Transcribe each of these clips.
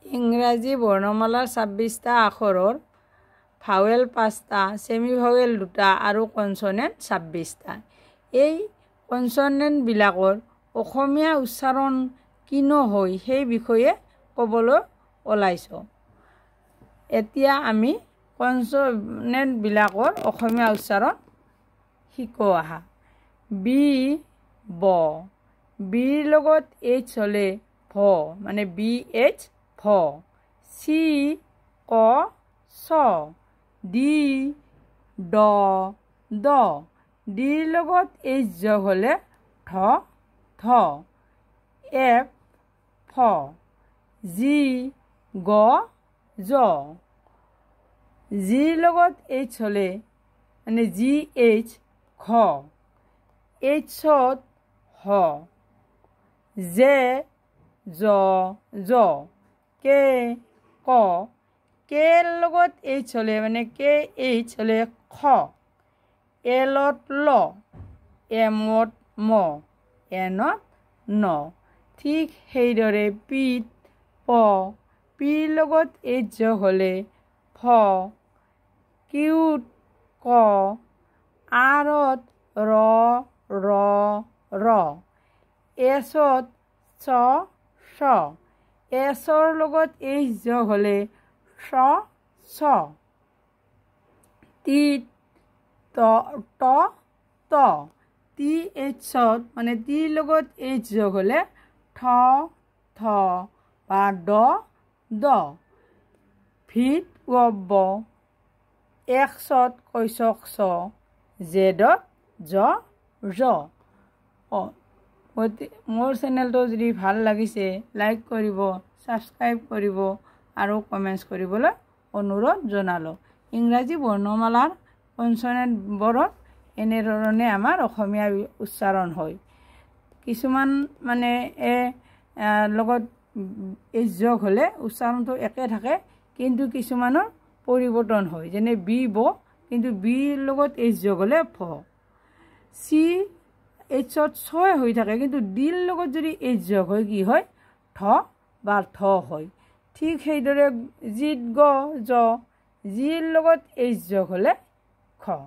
ইংৰাজী বৰ্ণমালাৰ ২৬টা আখৰৰ ভাৱেল ৫টা, ছেমি ভাৱেল 2টা আৰু কনচনেণ্ট ২৬টা। এই কনচনেণ্টবিলাকৰ অসমীয়া উচ্চাৰণ কিনো হয় সেই বিষয়ে ক'বলৈ ওলাইছোঁ। এতিয়া আমি কনচনেণ্টবিলাকৰ অসমীয়া উচ্চাৰণ শিকো আহা। বি ব, বিৰ লগত এইচ হ'লে ভ, মানে বি এইচ ভ। চি ক চ, ডি ড দ, ডিৰ লগত এইচ যোগ হ'লে ঠ ধ। এফ ফ, জি গ জ, জিৰ লগত এইচ হ'লে মানে জি এইচ ঘ, এইচত হ, জে জ জ, কে ক, কেৰ লগত এইচ হ'লে মানে কে এইচ হ'লে খ, এলত ল, এমত ম, এনত ন। ঠিক সেইদৰে পিত প, পিৰ লগত এইচ যোগ হ'লে ফ, কিউত ক, আৰত ৰ ৰ ৰ, এছত চ ছ, এছৰ লগত এইচ যোগ হ'লে ছ ছ। টিত ত ট ত, টি এইচত মানে টিৰ লগত এইচ যোগ হ'লে ঠ থ বা ড দ। ভিত ৱ ব, এক্সত কৈছক চ, জেডত জ জ। মোৰ চেনেলটো যদি ভাল লাগিছে লাইক কৰিব, ছাবস্ক্ৰাইব কৰিব আৰু কমেণ্টছ কৰিবলৈ অনুৰোধ জনালোঁ। ইংৰাজী বৰ্ণমালাৰ কনচনেণ্টবোৰত এনেধৰণে আমাৰ অসমীয়া উচ্চাৰণ হয়। কিছুমান মানে লগত এইচ যোগ হ'লে উচ্চাৰণটো একে থাকে, কিন্তু কিছুমানৰ পৰিৱৰ্তন হয়। যেনে বি ব, কিন্তু বিৰ লগত এইচ যোগ হ'লে ভ। চি এইচত ছয় হৈ থাকে, কিন্তু ডিৰ লগত যদি এইচ যোগ হয় কি হয় ঠ বা থ হয়। ঠিক সেইদৰে জিত গ জ, জিৰ লগত এইচ যোগ হ'লে খ।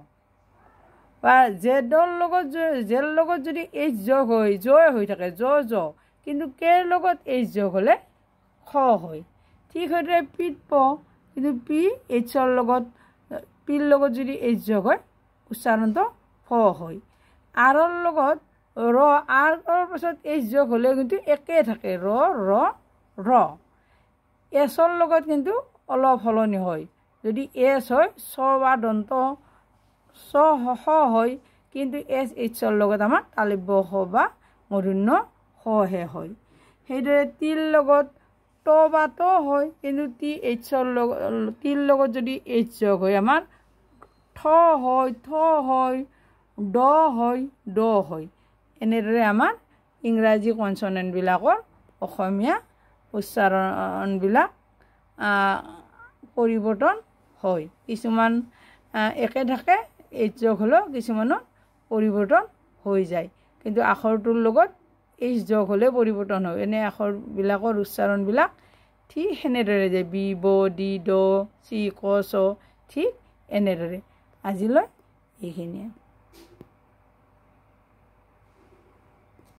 বা জেডৰ লগত যদি এইচ যোগ হয় জয় হৈ থাকে জ জ, কিন্তু কেৰ লগত এইচ যোগ হ'লে খ হয়। ঠিক সেইদৰে পিত প, কিন্তু পি এইচৰ লগত পিৰ লগত যদি এইচ যোগ হয় উচ্চাৰণটো ফ হয়। আৰৰ লগত ৰ, আৰৰ পাছত এইচ যোগ হ'লেও কিন্তু একেই থাকে ৰ ৰ ৰ। এছৰ লগত কিন্তু অলপ সলনি হয়। যদি এছ হয় চ বা দন্ত চ স হয়, কিন্তু এছ এইচৰ লগত আমাৰ তালব্য স বা মূৰ্ধন্য সহে হয়। সেইদৰে টিৰ লগত ত বা ত হয়, কিন্তু টিৰ লগত যদি এইচ যোগ হয় আমাৰ ঠ হয় থ হয় ড হয় ড হয়। এনেদৰে আমাৰ ইংৰাজী কনচনেণ্টবিলাকৰ অসমীয়া উচ্চাৰণবিলাক পৰিৱৰ্তন হয়। কিছুমান একে থাকে, এইচ যোগ হ'লেও কিছুমানৰ পৰিৱৰ্তন হৈ যায়, কিন্তু আখৰটোৰ লগত এইচ যোগ হ'লে পৰিৱৰ্তন হয়। এনে আখৰবিলাকৰ উচ্চাৰণবিলাক ঠিক সেনেদৰে যায়, বি ব ডি ড চি ক চ, ঠিক এনেদৰে। আজিলৈ এইখিনিয়ে।